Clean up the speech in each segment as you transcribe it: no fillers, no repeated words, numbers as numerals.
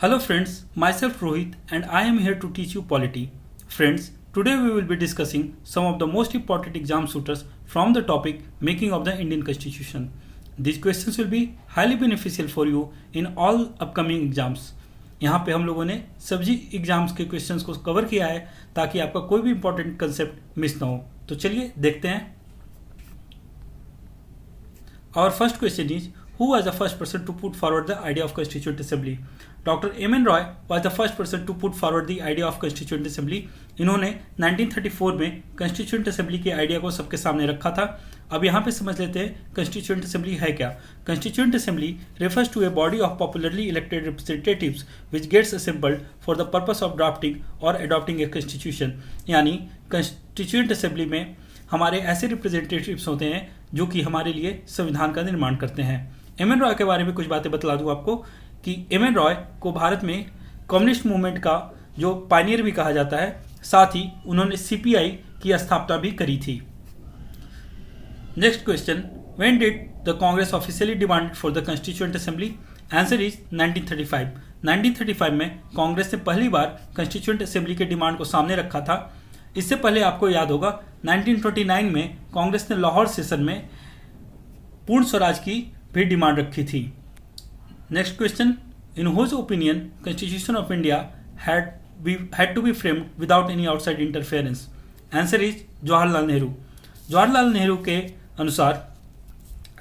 Hello friends, myself Rohit and I am here to teach you polity. Friends, today we will be discussing some of the most important exam suitors from the topic making of the Indian Constitution. These questions will be highly beneficial for you in all upcoming exams. यहाँ पे हम लोगों ने सभी exams के questions को cover किया है ताकि आपका कोई भी इंपॉर्टेंट कंसेप्ट मिस ना हो. तो चलिए देखते हैं. Our first question is, who was the first person to put forward the idea of Constituent Assembly? Dr. M.N. Roy was the first person to put forward the idea of Constituent Assembly. इन्होंने 1934 में Constituent Assembly के idea को सबके सामने रखा था. अब यहाँ पे समझ लेते हैं Constituent Assembly है क्या. Constituent Assembly refers to a body of popularly elected representatives which gets assembled for the purpose of drafting or adopting a constitution. यानी Constituent Assembly में हमारे ऐसे रिप्रेजेंटेटिव्स होते हैं जो कि हमारे लिए संविधान का निर्माण करते हैं. एम एन रॉय के बारे में कुछ बातें बतला दूं आपको कि एम एन रॉय को भारत में कम्युनिस्ट मूवमेंट का जो पायनियर भी कहा जाता है. साथ ही उन्होंने सीपीआई की स्थापना भी करी थी. Next question, when did the Congress officially demanded for the constituent assembly? Answer is 1935. 1935 में कांग्रेस ने पहली बार कॉन्स्टिट्यूएंट असेंबली के डिमांड को सामने रखा था. इससे पहले आपको याद होगा 1929 में कांग्रेस ने लाहौर सेशन में पूर्ण स्वराज की भी डिमांड रखी थी. Next question, in whose opinion constitution of India had to be framed without any outside interference? Answer is Jawaharlal Nehru. Jawaharlal Nehru के अनुसार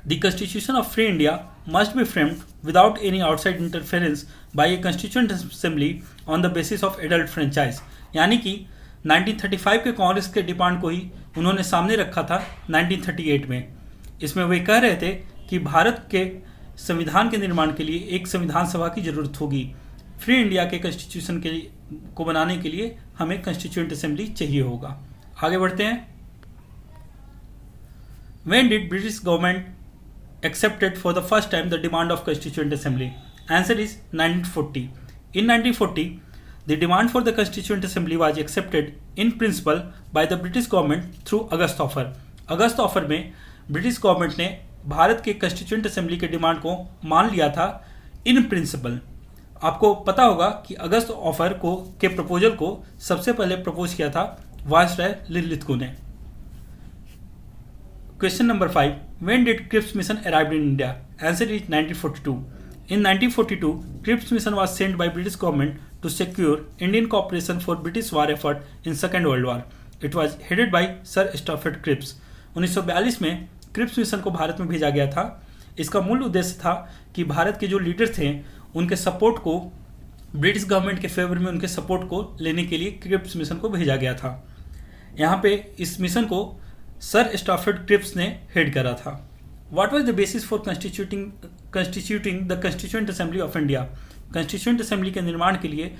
the constitution of free India must be framed without any outside interference by a constituent assembly on the basis of adult franchise. यानी कि 1935 के कांग्रेस के demand को ही उन्होंने सामने रखा था 1938 में. इसमें वे कह रहे थे कि भारत के संविधान के निर्माण के लिए एक संविधान सभा की जरूरत होगी. फ्री इंडिया के कॉन्स्टिट्यूशन को बनाने के लिए हमें कॉन्स्टिट्यूएंट असेंबली चाहिए होगा. आगे बढ़ते हैं. When did British government accepted for the first time the demand of constituent assembly? Answer is 1940. In 1940, the demand for the Constituent Assembly was accepted in principle by the British government through August offer. August offer में British government ने भारत के constituent assembly के demand को मान लिया था in principle. आपको पता होगा कि अगस्त ऑफर के प्रपोजल को सबसे पहले प्रपोज किया था वायसराय लिनलिथगो ने. Question number 5, when did Cripps mission arrived in India? Answer is 1942. In 1942, Cripps mission was sent by British government to secure Indian cooperation for British war effort in Second World War. It was headed by Sir Stafford Cripps. 1942 में Cripps mission को भारत में भेजा गया था. इसका मूल उद्देश्य था कि भारत के जो लीडर थे उनके सपोर्ट को, ब्रिटिश गवर्नमेंट के फेवर में उनके सपोर्ट को लेने के लिए क्रिप्स मिशन को भेजा गया था. यहाँ पे इस मिशन को सर स्टाफर्ड क्रिप्स ने हेड करा था. What was the basis for constituting the Constituent Assembly of India? Constituent Assembly के निर्माण के लिए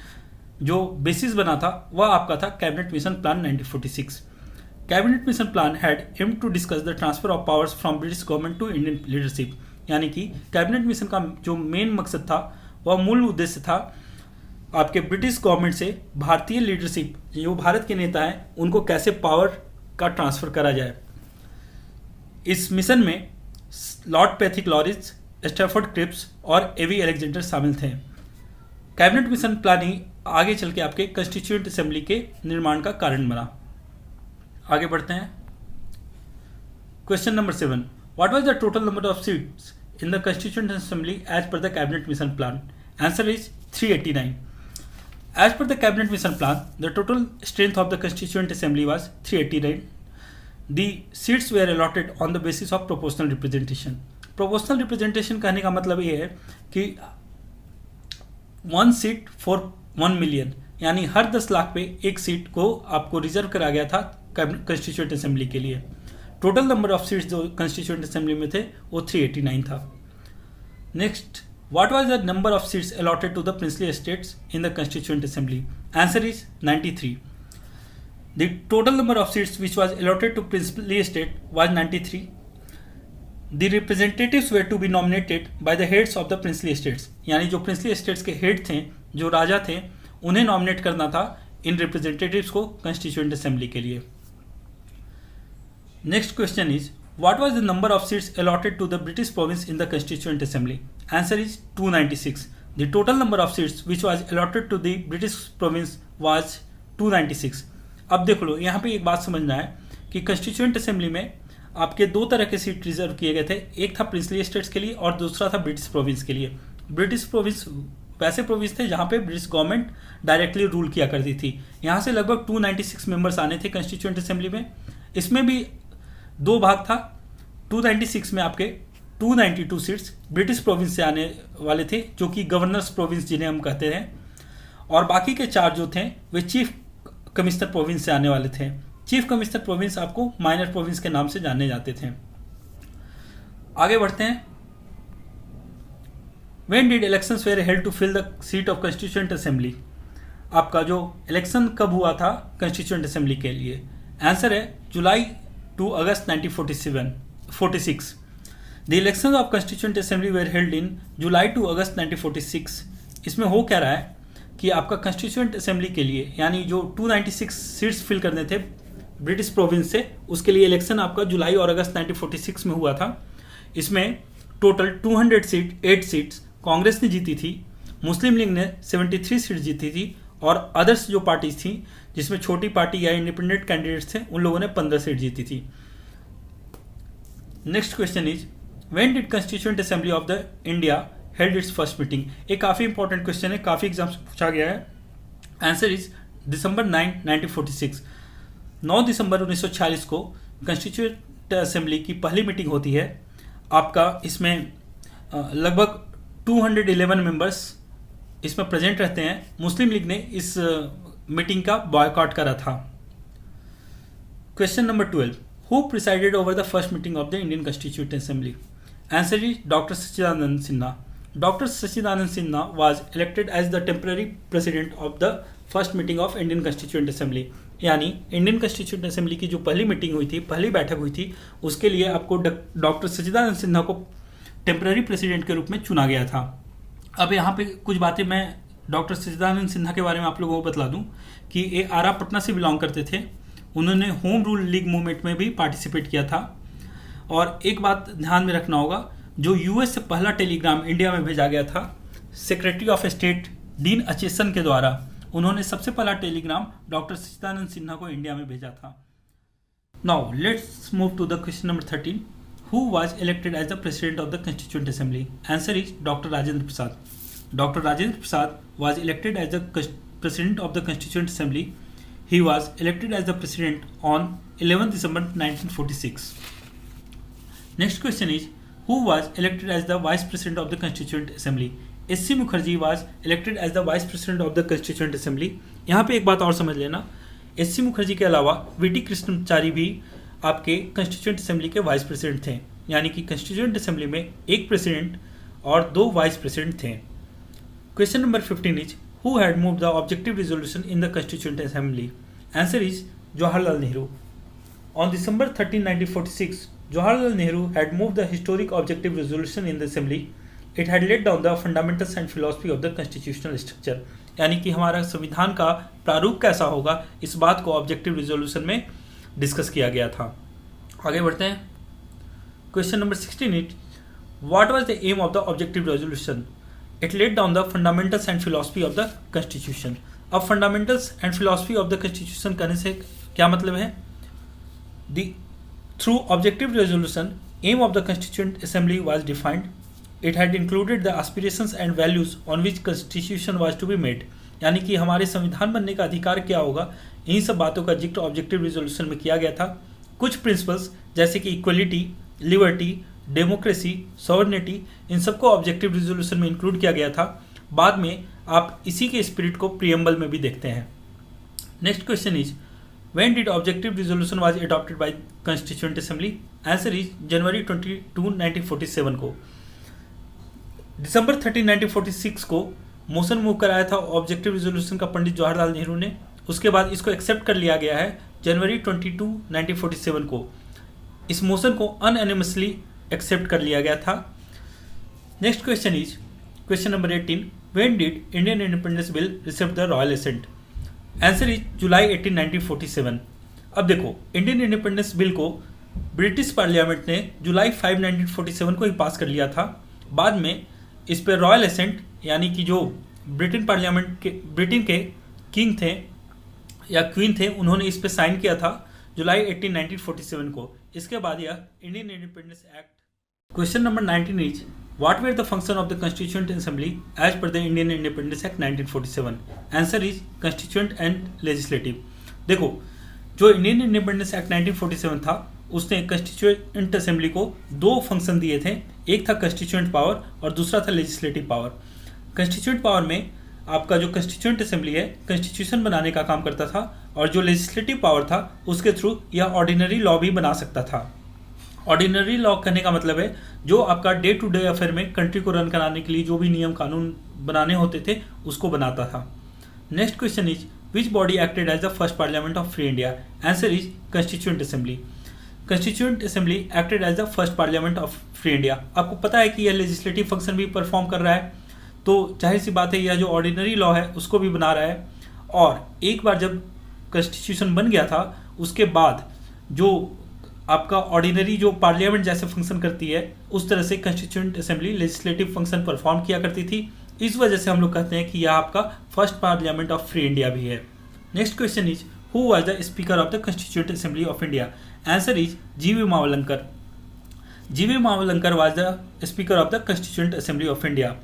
जो बेसिस बना था वह आपका था cabinet mission plan 1946. Cabinet mission plan had aim to discuss the transfer of powers from British government to Indian leadership. यानी कि कैबिनेट मिशन का जो मेन मकसद था वह मूल उद्देश्य था आपके ब्रिटिश गवर्नमेंट से भारतीय लीडरशिप, जो भारत के नेता हैं, उनको कैसे पावर का ट्रांसफर करा जाए. इस मिशन में Lord Pethick Lawrence, Stafford Cripps और एवी अलेक्जेंडर शामिल थे. कैबिनेट मिशन प्लान ही आगे चल के आपके कॉन्स्टिट्यूएंट असेंबली के निर्माण का कारण बना. आगे बढ़ते हैं. Question number 7, what was the total number of seats in the constituent assembly as per the cabinet mission plan? Answer is 389. As per the cabinet mission plan the total strength of the constituent assembly was 389. The seats were allotted on the basis of proportional representation. Proportional representation कहने का मतलब ये है कि 1 seat for 1 million, यानी हर 10 लाख पे एक seat को आपको रिजर्व करा गया था कॉन्स्टिट्यूएंट असेंबली के लिए. टोटल नंबर ऑफ सीट्स जो कॉन्स्टिट्यूएंट असेंबली में थे वो 389 था. Next, what was the number of seats allotted to the princely estates in the constituent assembly? Answer is 93. The total number of seats which was allotted to princely estate was 93. The representatives were to be nominated by the heads of the princely estates. यानी जो princely estates के head थे, जो राजा थे, उन्हें nominate करना था इन रिप्रेजेंटेटिव्स को कॉन्स्टिट्यूएंट असेंबली के लिए. Next question is, what was the number of seats allotted to the British province in the constituent assembly? Answer is 296. The total number of seats which was allotted to the British province was 296। अब देख लो, यहाँ पे एक बात समझना है कि constituent assembly में आपके दो तरह के सीट रिजर्व किए गए थे। एक था प्रिंसली स्टेट्स के लिए और दूसरा था ब्रिटिश प्रोविंस के लिए। ब्रिटिश प्रोविंस वैसे प्रोविंस थे जहाँ पे ब्रिटिश गवर्नमेंट डायरेक्टली रूल किया करती थी। यहाँ से लगभग 296 मेंबर्स आने थे कंस्टिट्यूएंट असेंबली में। इसमें भी दो भाग था। 296 में आपके 292 सीट्स ब्रिटिश प्रोविंस से आने वाले थे, जो कि गवर्नर्स प्रोविंस जिन्हें हम कहते हैं, और बाकी के 4 जो थे वे चीफ कमिश्नर प्रोविंस से आने वाले थे। चीफ कमिश्नर प्रोविंस आपको माइनर प्रोविंस के नाम से जाने जाते थे। आगे बढ़ते हैं। When did elections were held to fill the seat of constituent assembly? आपका जो इलेक्शन कब हुआ था कंस्टिट्यूएंट असेंबली के लिए? आंसर है July to August 1946। The election of constituent assembly were held in July to August 1946। इसमें हो क्या रहा है कि आपका कंस्टिट्यूएंट असेंबली के लिए, यानी जो 296 सीट्स फिल करने थे ब्रिटिश प्रोविंस से, उसके लिए इलेक्शन आपका जुलाई और अगस्त 1946 में हुआ था। इसमें टोटल 8 सीट्स कांग्रेस ने जीती थी, मुस्लिम लीग ने 73 सीट जीती थी, और अदर्स जो पार्टीज थी जिसमें छोटी पार्टी या इंडिपेंडेंट कैंडिडेट्स थे उन लोगों ने 15 सीट जीती थी। Next question is when did constituent assembly of the India held it's first meeting? एक काफी इंपॉर्टेंट क्वेश्चन है, काफी एग्जाम्स पूछा गया है। आंसर इज दिसंबर 9, 1946। 9 दिसंबर 1946 को कंस्टिट्यूएंट असेंबली की पहली मीटिंग होती है। आपका इसमें लगभग 211 मेंबर्स इसमें प्रेजेंट रहते हैं। मुस्लिम लीग ने इस मीटिंग का बॉयकॉट करा था। Question number 12, who presided over the first meeting of the Indian constituent assembly? Answer is doctor Sachchidanand Sinha. Doctor Sachchidanand Sinha was elected as the temporary president of the first meeting of Indian constituent assembly. यानी Indian constituent assembly की जो पहली meeting हुई थी, पहली बैठक हुई थी, उसके लिए आपको डॉक्टर सच्चिदानंद सिन्हा को टेम्पररी प्रेसिडेंट के रूप में चुना गया था। अब यहाँ पे कुछ बातें मैं डॉक्टर सच्चिदानंद सिन्हा के बारे में आप लोगों को बतला दूं कि ये आरा पटना से बिलोंग करते थे। उन्होंने होम रूल लीग मूवमेंट में भी पार्टिसिपेट किया था। और एक बात ध्यान में रखना होगा, जो यूएस से पहला टेलीग्राम इंडिया में भेजा गया था सेक्रेटरी ऑफ स्टेट डीन अचेसन के द्वारा, उन्होंने सबसे पहला टेलीग्राम डॉक्टर सच्चिदानंद सिन्हा को इंडिया में भेजा था। Now let's move to the question number 13, who was elected as the president of the constituent assembly? Answer is Dr. Rajendra Prasad. Dr. Rajendra Prasad was elected as the president of the constituent assembly. He was elected as the president on 11 December 1946. Next question is who was elected as the vice president of the constituent assembly? S.C. Mukherjee was elected as the vice president of the constituent assembly. यहाँ पे एक बात और समझ लेना, S.C. Mukherjee के अलावा VT. Krishnamachari भी आपके कंस्टिट्यूएंट असेंबली के वाइस प्रेसिडेंट थे। यानी कि कंस्टिट्यूएंट असेंबली में एक प्रेसिडेंट और 2 वाइस प्रेसिडेंट थे। Question number 15 is who had moved the objective resolution in the constituent assembly? Answer is Jawaharlal Nehru. On December 13, 1946, Jawaharlal Nehru had moved the historic objective resolution in the assembly. It had laid down the fundamentals and philosophy of the constitutional structure. यानी कि हमारा संविधान का प्रारूप कैसा होगा, इस बात को ऑब्जेक्टिव रेजोल्यूशन में डिस्कस किया गया था। आगे बढ़ते हैं। Question number 16 is what was the aim of the objective resolution? It laid down the fundamentals and philosophy of the constitution. अब fundamentals and philosophy of the constitution कहने से क्या मतलब है? The through objective resolution aim of the constituent assembly was defined. It had included the aspirations and values on which constitution was to be made. यानी कि हमारे संविधान बनने का अधिकार क्या होगा, इन्हीं सब बातों का जिक्र ऑब्जेक्टिव रेजोल्यूशन में किया गया था। कुछ प्रिंसिपल्स जैसे कि इक्वलिटी, लिबर्टी, डेमोक्रेसी, सॉवरेनिटी, इन सबको ऑब्जेक्टिव रेजोल्यूशन में इंक्लूड किया गया था। बाद में आप इसी के स्पिरिट को प्रीएम्बल में भी देखते हैं। Next question is when did objective resolution was adopted bye constituent assembly? Answer is जनवरी 22, 1947 को। दिसंबर 13, 1946 को मोशन मूव कराया था ऑब्जेक्टिव रेजोल्यूशन का पंडित जवाहरलाल नेहरू ने। उसके बाद इसको एक्सेप्ट कर लिया गया है जनवरी 22, 1947 को। इस मोशन को अनएनिमसली एक्सेप्ट कर लिया गया था। Next question is question number 18 when did Indian independence bill receive the royal assent? Answer is July 18, 1947। अब देखो, इंडियन इंडिपेंडेंस बिल को ब्रिटिश पार्लियामेंट ने जुलाई 5, 1947 को ही पास कर लिया था। बाद में इस पर रॉयल एसेंट यानी कि जो ब्रिटेन के किंग थे या क्वीन थे, उन्होंने इस पर साइन किया था जुलाई 18, 1947 को। इसके बाद यह Indian independence act. Question number 19 is what were the function of the constituent assembly as per the Indian independence act 1947? Answer is constituent and legislative. देखो, जो इंडियन इंडिपेंडेंस एक्ट 1947 था उसने कॉन्स्टिट्यूएंट असेंबली को दो फंक्शन दिए थे, एक था कॉन्स्टिट्यूएंट पावर और दूसरा था लेजिस्लेटिव पावर। कॉन्स्टिट्यूएंट पावर में आपका जो कॉन्स्टिट्यूएंट असेंबली है कॉन्स्टिट्यूशन बनाने का काम करता था, और जो लेजिस्लेटिव पावर था उसके थ्रू यह ऑर्डिनरी लॉ भी बना सकता था। ऑर्डिनरी लॉ करने का मतलब है जो आपका डे टू डे अफेयर में कंट्री को रन कराने के लिए जो भी नियम कानून बनाने होते थे उसको बनाता था। Next question is which body acted as the first parliament of free India? Answer is constituent assembly. Constituent assembly acted as the first parliament of free India. आपको पता है कि यह लेजिस्लेटिव फंक्शन भी परफॉर्म कर रहा है, तो जाहिर सी बात है यह जो ऑर्डिनरी लॉ है उसको भी बना रहा है। और एक बार जब कॉन्स्टिट्यूशन बन गया था उसके बाद जो आपका ऑर्डिनरी जो पार्लियामेंट जैसे फंक्शन करती है उस तरह से constituent assembly legislative function perform किया करती थी। इस वजह से हम लोग कहते हैं कि यह आपका first parliament of free India भी है। Next question is who was the speaker of the constituent assembly of India? Answer is GV Mavalankar. GV Mavalankar was the speaker of the constituent assembly of India.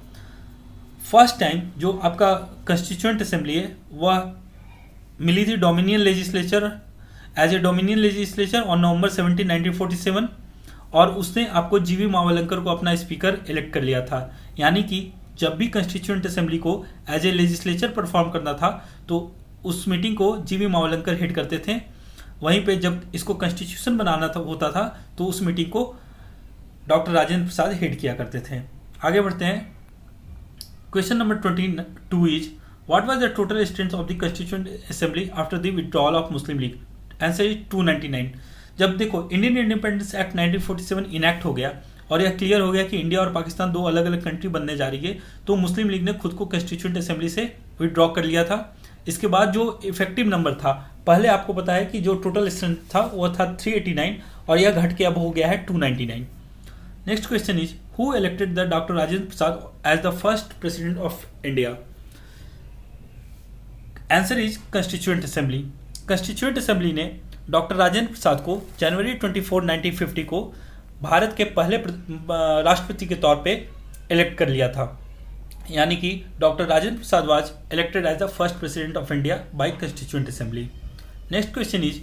First time जो आपका constituent assembly है वह मिली थी dominion legislature as a dominion legislature on November 17, 1947, और उसने आपको जीवी मावलंकर को अपना स्पीकर इलेक्ट कर लिया था। यानी कि जब भी कॉन्स्टिट्यूएंट असेंबली को एज ए लेजिस्लेचर परफॉर्म करना था तो उस मीटिंग को जीवी मावलंकर हेड करते थे। वहीं पे जब इसको कॉन्स्टिट्यूशन बनाना होता था तो उस मीटिंग को डॉक्टर राजेंद्र प्रसाद हेड किया करते थे। आगे बढ़ते हैं। Question number 22 is what was the total strength of the constituent assembly after the withdrawal of Muslim league? Answer is 299। जब देखो इंडियन इंडिपेंडेंस एक्ट 1947 इनैक्ट हो गया और यह क्लियर हो गया कि इंडिया और पाकिस्तान दो अलग अलग कंट्री बनने जा रही है, तो मुस्लिम लीग ने खुद को कॉन्स्टिट्यूएंट असेंबली से विड्रॉ कर लिया था। इसके बाद जो इफेक्टिव नंबर था, पहले आपको पता है कि जो टोटल स्ट्रेंथ था वो था 389 और यह घट के अब हो गया है 299। Next question is who elected the doctor Rajendra Prasad as the first president of India? Answer is constituent assembly. Constituent assembly ने डॉक्टर राजेंद्र प्रसाद को जनवरी 24, 1950 को भारत के पहले राष्ट्रपति के तौर पे इलेक्ट कर लिया था। यानी कि doctor Rajendra Prasad was elected as the first president of India by constituent assembly. Next question is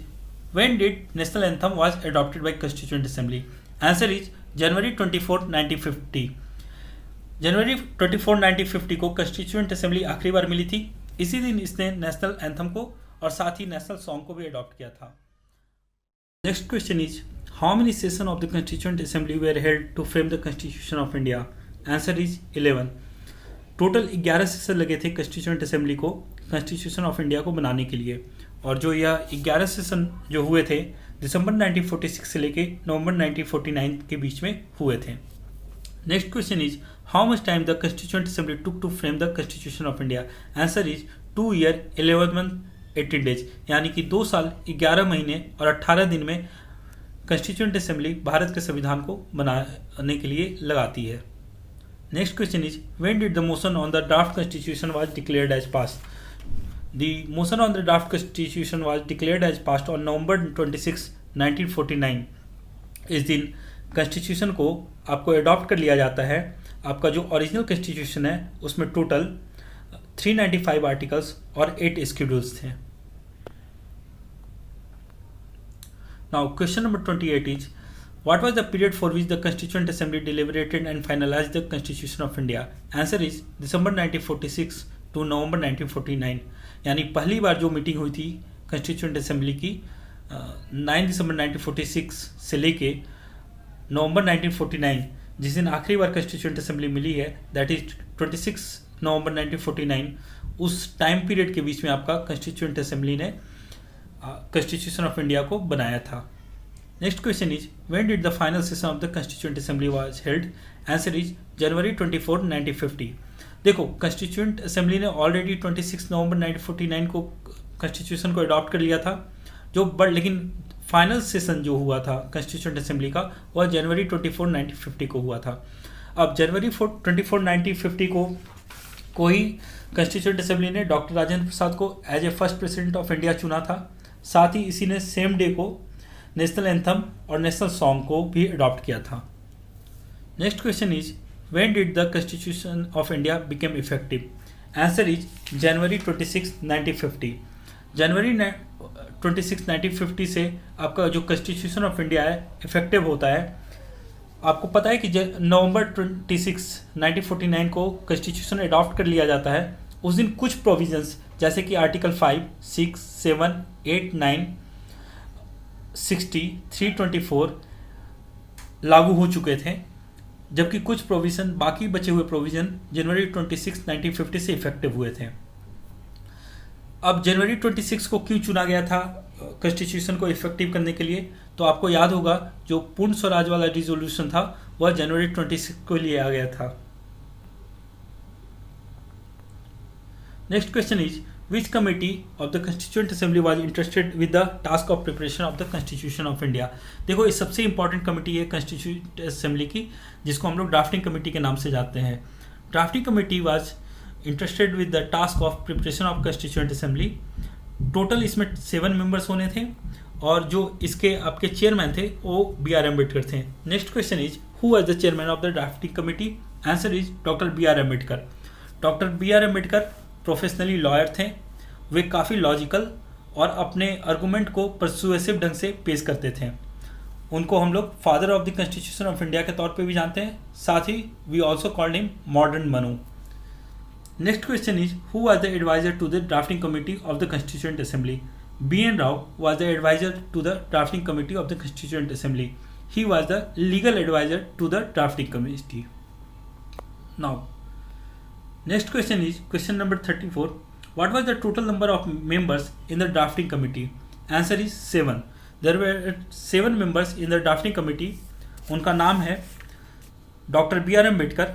when did national anthem was adopted by constituent assembly? Answer is January 24, 1950। जनवरी 24, 1950 को कॉन्स्टिट्यूएंट असेंबली आखिरी बार मिली थी। इसी दिन इसने नेशनल एंथम को और साथ ही नेशनल सॉन्ग को भी अडॉप्ट किया था। Next question is how many session of the constituent assembly were held to frame the constitution of India? Answer is 11। Total 11 session लगे थे कॉन्स्टिट्यूएंट असेंबली को कॉन्स्टिट्यूशन ऑफ इंडिया को बनाने के लिए, और जो यह 11 सेशन जो हुए थे दिसंबर 1946 से लेके नवंबर 1949 के बीच में हुए थे। Next question is how much time the constituent assembly took to frame the constitution of India? Answer is 2 year 11 month 18 days। यानी कि 2 साल 11 महीने और 18 दिन में कॉन्स्टिट्यूएंट असेंबली भारत के संविधान को बनाने के लिए लगाती है। Next question is when did the motion on the draft constitution was declared as passed? The motion on the draft constitution was declared as passed on November 26, 1949। इस दिन कॉन्स्टिट्यूशन को आपको अडॉप्ट कर लिया जाता है। आपका जो ओरिजिनल कॉन्स्टिट्यूशन है उसमें टोटल 395 आर्टिकल्स और 8 शेड्यूल्स थे। Now question number 28 is what was the period for which the constituent assembly deliberated and finalised the constitution of India? Answer is December 1946 to November 1949। यानी पहली बार जो मीटिंग हुई थी constituent assembly की 9 दिसंबर 1946 से लेके नवंबर 1949, जिस दिन आखिरी बार कॉन्स्टिट्यूएंट असेंबली मिली है, दैट इज 26 नवंबर 1949। उस टाइम पीरियड के बीच में आपका कॉन्स्टिट्यूएंट असेंबली ने कॉन्स्टिट्यूशन ऑफ इंडिया को बनाया था। Next question is when did the final session of the constituent assembly was held? Answer is January 24, 1950। देखो कॉन्स्टिट्यूएंट असेंबली ने ऑलरेडी 26 नवंबर 1949 को कॉन्स्टिट्यूशन को अडॉप्ट कर लिया था, लेकिन फाइनल सेशन जो हुआ था कॉन्स्टिट्यूएंट असेंबली का वह जनवरी 24, 1950 को हुआ था। अब जनवरी 24 1950 को ही कॉन्स्टिट्यूएंट असेंबली ने डॉक्टर राजेंद्र प्रसाद को as a first president of India चुना था। साथ ही इसी ने सेम डे को नेशनल एंथम और नेशनल सॉन्ग को भी अडॉप्ट किया था। Next question is when did the constitution of India became effective? Answer is January 26 1950। जनवरी 26 1950 से आपका जो कॉन्स्टिट्यूशन ऑफ इंडिया है इफेक्टिव होता है। आपको पता है कि नवंबर 26 1949 को कॉन्स्टिट्यूशन अडॉप्ट कर लिया जाता है। उस दिन कुछ प्रोविजंस जैसे कि आर्टिकल 5, 6, 7, 8, 9, 60, 324 लागू हो चुके थे, जबकि कुछ प्रोविजन बाकी बचे हुए प्रोविजन जनवरी 26 1950 से इफेक्टिव हुए थे। अब जनवरी 26 को क्यों चुना गया था कॉन्स्टिट्यूशन को इफेक्टिव करने के लिए? तो आपको याद होगा जो पूर्ण स्वराज वाला रिजोल्यूशन था वह जनवरी 26 को लिया गया था। Next question is which committee of the constituent assembly was interested with the task of preparation of the constitution of India? देखो, ये सबसे इंपॉर्टेंट कमेटी है कॉन्स्टिट्यूएंट असेंबली की, जिसको हम लोग ड्राफ्टिंग कमेटी के नाम से जानते हैं। Drafting committee was interested with the task of preparation of constituent assembly. Total इसमें 7 मेंबर्स होने थे और जो इसके आपके चेयरमैन थे वो B.R. अम्बेडकर थे। Next question is who was the chairman of the drafting committee? Answer is doctor B.R. Ambedkar. Doctor B.R. Ambedkar professionally lawyer थे। वे काफ़ी लॉजिकल और अपने आर्गूमेंट को परसुएसिव ढंग से पेश करते थे। उनको हम लोग father of the constitution of India के तौर पे भी जानते हैं। साथ ही we also called him modern Manu. Next question is who was the advisor to the drafting committee of the constituent assembly? B.N. Rao was the advisor to the drafting committee of the Constituent Assembly. He was the legal advisor to the drafting committee. Now, next question is question number 34. What was the total number of members in the drafting committee? Answer is 7. There were 7 members in the drafting committee. उनका नाम है doctor B.R. Ambedkar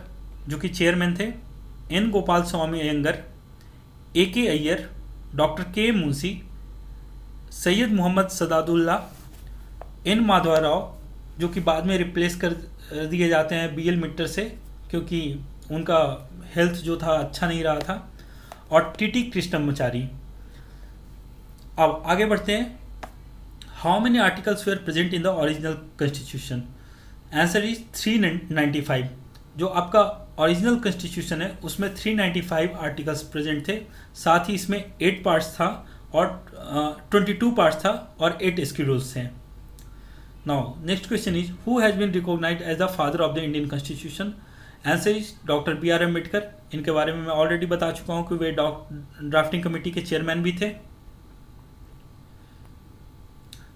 जो कि chairman थे, N. Gopal Swami Ayyangar, A.K. Ayyar, doctor K. Munshi, Syed Mohammad Sadadulla, N. Madhavrao जो कि बाद में रिप्लेस कर दिए जाते हैं B.L. मिट्टर से क्योंकि उनका हेल्थ जो था अच्छा नहीं रहा था, और T.T. कृष्णमाचारी। अब आगे बढ़ते हैं। How many articles were present in the original constitution? Answer is 395। जो आपका ओरिजिनल कॉन्स्टिट्यूशन है उसमें 395 आर्टिकल्स प्रेजेंट थे। साथ ही इसमें 8 पार्ट्स था और 22 पार्ट्स था और 8 स्कीड्यूल्स थे। Now next question is who has been recognised as the father of the Indian constitution? Answer is doctor B.R. Ambedkar. इनके बारे में मैं ऑलरेडी बता चुका हूं कि वे ड्राफ्टिंग कमेटी के चेयरमैन भी थे।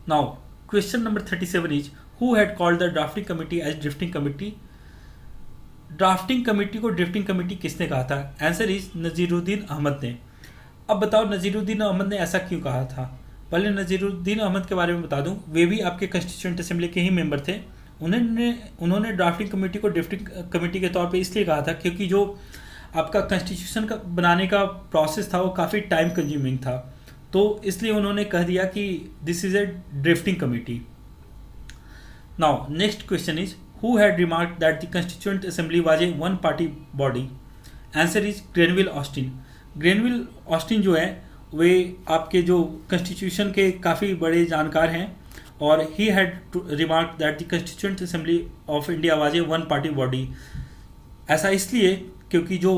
Now question number 37 is who had called the drafting committee as drifting committee? Drafting committee को ड्रिफ्टिंग कमेटी किसने कहा था? आंसर इज नजीरुद्दीन अहमद ने। अब बताओ नजीरुद्दीन अहमद ने ऐसा क्यों कहा था? पहले नजीरुद्दीन अहमद के बारे में बता दूं, वे भी आपके कॉन्स्टिट्यूएंट असेंबली के ही मेंबर थे। उन्होंने ड्राफ्टिंग कमेटी को ड्रिफ्टिंग कमेटी के तौर पे इसलिए कहा था क्योंकि जो आपका कॉन्स्टिट्यूशन का बनाने का प्रोसेस था वो काफ़ी टाइम कंज्यूमिंग था, तो इसलिए उन्होंने कह दिया कि this is a drifting committee. Now next question is who had remarked that the constituent assembly was a one party body? Answer is Granville Austin. Granville Austin जो है वे आपके जो कॉन्स्टिट्यूशन के काफ़ी बड़े जानकार हैं और he had remark that the constituent assembly of India was a one party body. ऐसा इसलिए क्योंकि जो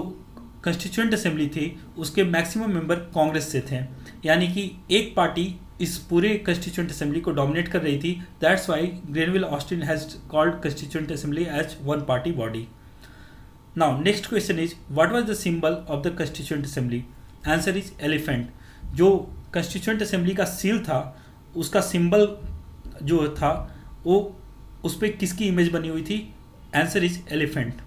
कॉन्स्टिट्यूएंट असेंबली थी उसके मैक्सिमम मेंबर कांग्रेस से थे, यानी कि एक पार्टी इस पूरे कॉन्स्टिट्यूएंट असेंबली को डोमिनेट कर रही थी। That's why Granville Austin has called constituent assembly as one party body. Now next question is what was the symbol of the Constituent Assembly? Answer is elephant. जो Constituent Assembly का seal था उसका symbol जो था वो उस पर किसकी इमेज बनी हुई थी? Answer is elephant.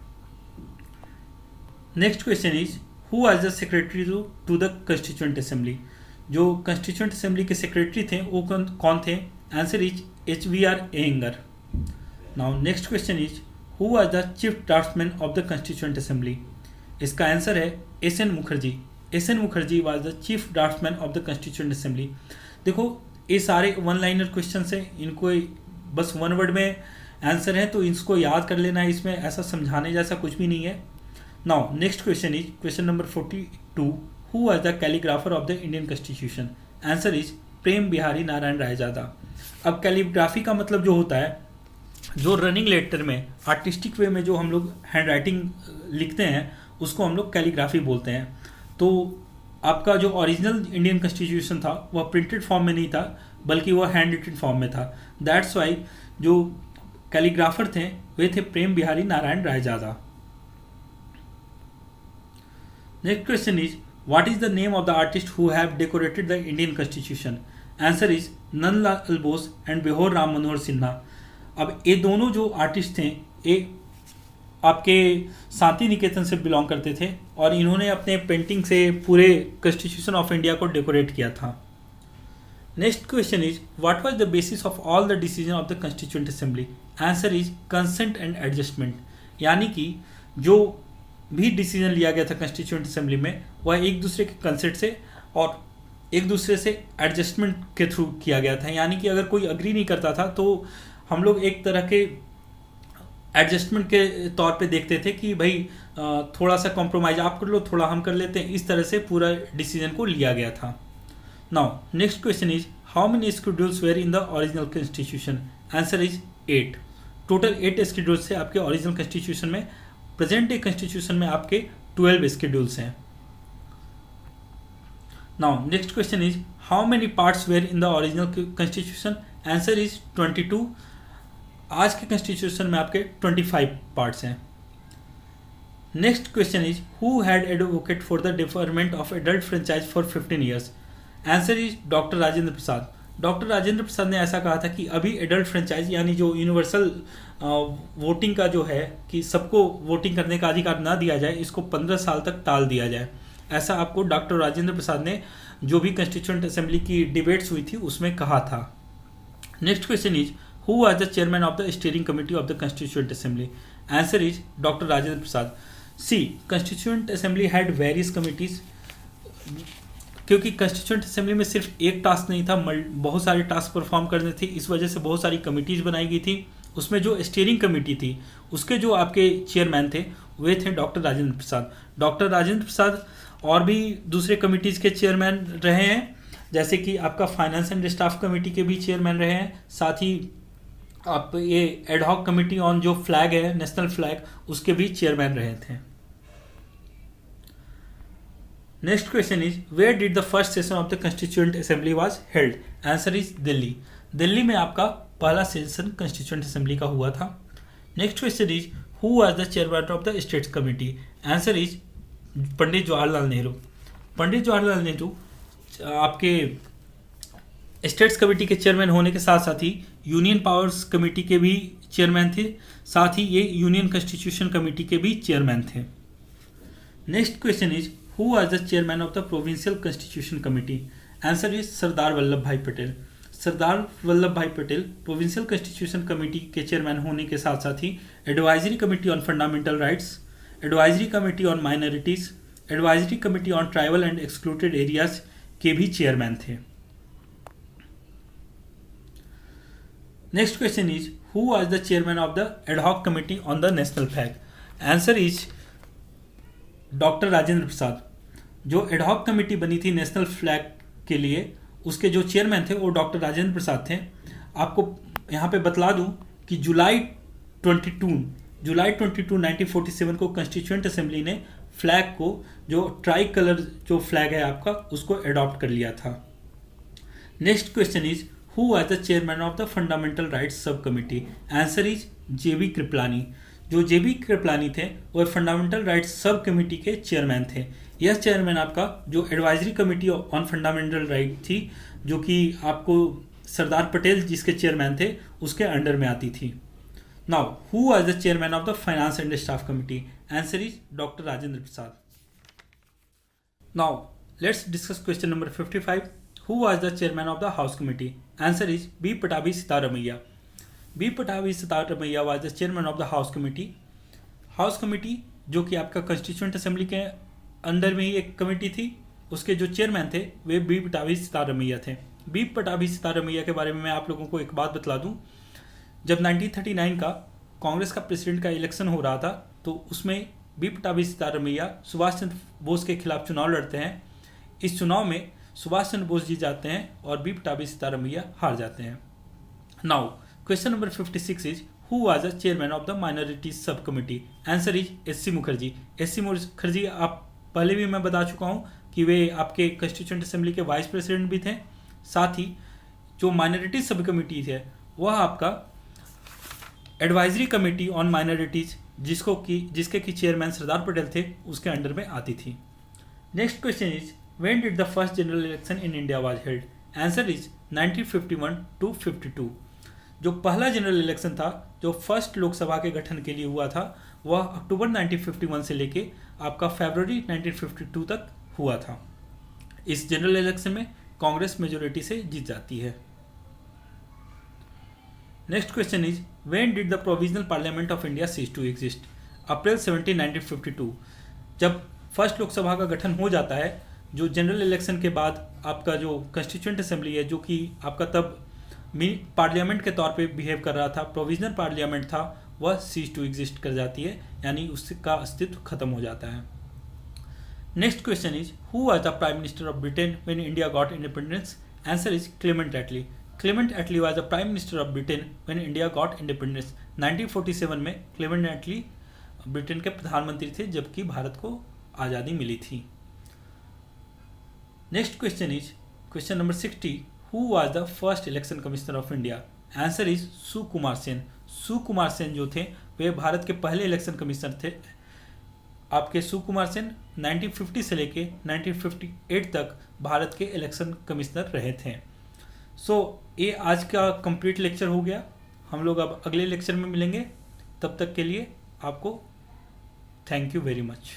Next question is who was the secretary to the Constituent Assembly? जो Constituent Assembly के सेक्रेटरी थे वो कौन थे? Answer is H.V.R. Iyengar. Now next question is Who was the chief draftsman of the Constituent Assembly? इसका answer है S.N. Mukherjee. S.N. Mukherjee was the chief draftsman of the Constituent Assembly. देखो ये सारे वन लाइनर क्वेश्चन है, इनको बस one word में answer है, तो इसको याद कर लेना है, इसमें ऐसा समझाने जैसा कुछ भी नहीं है। Now next question is question number 42, who was the calligrapher of the Indian constitution? Answer is Prem Bihari Narayan Raizada. अब कैलीग्राफी का मतलब जो होता है, जो रनिंग लेटर में आर्टिस्टिक वे में जो हम लोग हैंड राइटिंग लिखते हैं उसको हम लोग कैलीग्राफी बोलते हैं। तो आपका जो ओरिजिनल इंडियन कॉन्स्टिट्यूशन था वह प्रिंटेड फॉर्म में नहीं था, बल्कि वह हैंड रिटन फॉर्म में था। दैट्स वाई जो कैलीग्राफर थे वे थे Prem Bihari Narayan Raizada. Next question is what is the name of the artist who have decorated the Indian constitution? Answer is Nandlal Bose and Beohar Ram Manohar Sinha. अब ये दोनों जो आर्टिस्ट थे ये आपके शांति निकेतन से बिलोंग करते थे और इन्होंने अपने पेंटिंग से पूरे कॉन्स्टिट्यूशन ऑफ इंडिया को डेकोरेट किया था। Next question is what was the basis of all the decision of the constituent assembly? Answer is consent and adjustment. यानी कि जो भी डिसीजन लिया गया था कॉन्स्टिट्यूएंट असेंबली में वह एक दूसरे के कंसेंट से और एक दूसरे से एडजस्टमेंट के थ्रू किया गया था। यानी कि अगर कोई अग्री नहीं करता था तो हम लोग एक तरह के एडजस्टमेंट के तौर पे देखते थे कि भाई थोड़ा सा कॉम्प्रोमाइज आप कर लो, थोड़ा हम कर लेते हैं, इस तरह से पूरा डिसीजन को लिया गया था। Now next question is how many schedules were in the original constitution? Answer is 8। Total 8 schedules है आपके ओरिजिनल कॉन्स्टिट्यूशन में। प्रेजेंट डे कॉन्स्टिट्यूशन में आपके 12 शेड्यूल्स हैं। Now next question is how many parts were in the original constitution? Answer is 22। आज के constitution में आपके 25 पार्ट्स हैं। Next question is who had advocate for the deferment of adult franchise for 15 years? Answer is doctor Rajendra Prasad. Doctor Rajendra Prasad ने ऐसा कहा था कि अभी एडल्ट फ्रेंचाइज यानी जो यूनिवर्सल वोटिंग का जो है कि सबको वोटिंग करने का अधिकार ना दिया जाए, इसको 15 साल तक टाल दिया जाए। ऐसा आपको डॉक्टर राजेंद्र प्रसाद ने जो भी कॉन्स्टिट्यूएंट असेंबली की डिबेट्स हुई थी उसमें कहा था। Next question is who was the chairman of the steering committee of the constituent assembly? Answer is doctor Rajendra Prasad. See constituent assembly had various committees, क्योंकि कॉन्स्टिट्यूएंट असेंबली में सिर्फ एक टास्क नहीं था, बहुत सारे टास्क परफॉर्म करने थे। इस वजह से बहुत सारी कमिटीज बनाई गई थी। उसमें जो स्टीयरिंग कमेटी थी उसके जो आपके चेयरमैन थे वे थे डॉक्टर राजेंद्र प्रसाद। डॉक्टर राजेंद्र प्रसाद और भी दूसरे कमिटीज़ के चेयरमैन रहे हैं, जैसे कि आपका फाइनेंस एंड स्टाफ कमेटी के भी चेयरमैन रहे हैं। साथ ही आप ये एडहॉक कमेटी ऑन जो फ्लैग है नेशनल फ्लैग उसके भी चेयरमैन रहे थे। Next question is where did the first session of the constituent assembly was held? Answer is Delhi. Delhi में आपका पहला सेशन कॉन्स्टिट्यूएंट असेंबली का हुआ था। Next question is who was the chairman of the states committee? Answer is Pandit Jawaharlal Nehru. Pandit Jawaharlal Nehru आपके states committee के chairman होने के साथ साथ ही यूनियन पावर्स कमेटी के भी चेयरमैन थे, साथ ही ये यूनियन कॉन्स्टिट्यूशन कमेटी के भी चेयरमैन थे। Next question is who was the chairman of the provincial constitution committee? Answer is Sardar Vallabh Bhai Patel. Sardar Vallabh Bhai Patel provincial constitution committee के चेयरमैन होने के साथ साथ ही advisory committee on fundamental rights, advisory committee on minorities, advisory committee on tribal and excluded areas के भी chairman थे। Next question is who was the chairman of the ad hoc committee on the national flag? Answer is doctor Rajendra Prasad. जो ad hoc committee बनी थी national flag के लिए उसके जो चेयरमैन थे वो डॉक्टर राजेंद्र प्रसाद थे। आपको यहाँ पे बतला दूं कि जुलाई 22 1947 को कॉन्स्टिट्यूएंट असेंबली ने फ्लैग को जो ट्राई कलर जो फ्लैग है आपका उसको अडॉप्ट कर लिया था। Next question is who was the chairman of the fundamental rights sub committee? Answer is J B Kripalani. जो जेबी कृपलानी थे वो फंडामेंटल राइट्स सब कमेटी के चेयरमैन थे। यह चेयरमैन आपका जो advisory committee on fundamental right थी जो कि आपको सरदार पटेल जिसके चेयरमैन थे उसके अंडर में आती थी। Now who was the chairman of the finance and staff committee? Answer is doctor Rajendra Prasad. Now let's discuss question number 55 who was the chairman of the house committee? Answer is B Pattabhi Sitaramayya. B Pattabhi Sitaramayya was the chairman of the house committee. House committee जो कि आपका constituent assembly के under में ही एक committee थी, उसके जो chairman थे वे बी पटाभी सीतारमैया थे। बी पटाभी सीतारमैया के बारे में मैं आप लोगों को एक बात बतला दूं, जब 1939 का कांग्रेस का प्रेसिडेंट का इलेक्शन हो रहा था तो उसमें बी पटाभी सीतारमैया सुभाष चंद्र बोस के खिलाफ चुनाव लड़ते हैं। इस चुनाव में सुभाष चंद्र बोस जीत जाते हैं और बी पटाभी सीतारमैया हार जाते हैं। Now question number 56 is who was the chairman of the minorities sub committee? Answer is S C. Mukherjee. S C. Mukherjee आप पहले भी मैं बता चुका हूँ कि वे आपके कॉन्स्टिट्यूएंट असेंबली के वाइस प्रेसिडेंट भी थे। साथ ही जो माइनॉरिटीज सब कमिटी है वह आपका एडवाइजरी कमेटी ऑन माइनॉरिटीज जिसके की चेयरमैन सरदार पटेल थे उसके अंडर में आती थी। Next question is when did the first general election in India was held? Answer is 1951 to 52। जो पहला जनरल इलेक्शन था जो फर्स्ट लोकसभा के गठन के लिए हुआ था वह अक्टूबर 1951 से लेके आपका फरवरी 1952 तक हुआ था। इस जनरल इलेक्शन में कांग्रेस मेजोरिटी से जीत जाती है। Next question is when did the provisional parliament of India cease to exist? April 17, 1952। जब फर्स्ट लोकसभा का गठन हो जाता है, जो जनरल इलेक्शन के बाद आपका जो कॉन्स्टिट्यूएंट असेंबली है जो कि आपका तब पार्लियामेंट के तौर पे बिहेव कर रहा था, प्रोविजनल पार्लियामेंट था, वह सीज टू एग्जिस्ट कर जाती है, यानी उसका अस्तित्व खत्म हो जाता है। Next question is who was the prime minister of Britain when India got independence? Answer is Clement Attlee. Clement Attlee was the prime minister of Britain when India got independence. 1947 में क्लेमेंट एटली Britain के प्रधानमंत्री थे जबकि भारत को आज़ादी मिली थी। Next question is question number 60 who was the first election commissioner of India? Answer is Sukumar Sen. Sukumar Sen जो थे वे भारत के पहले इलेक्शन कमिश्नर थे। आपके सुकुमार सेन 1950 से लेके 1958 तक भारत के इलेक्शन कमिश्नर रहे थे। ये आज का कंप्लीट लेक्चर हो गया। हम लोग अब अगले लेक्चर में मिलेंगे। तब तक के लिए आपको थैंक यू वेरी मच।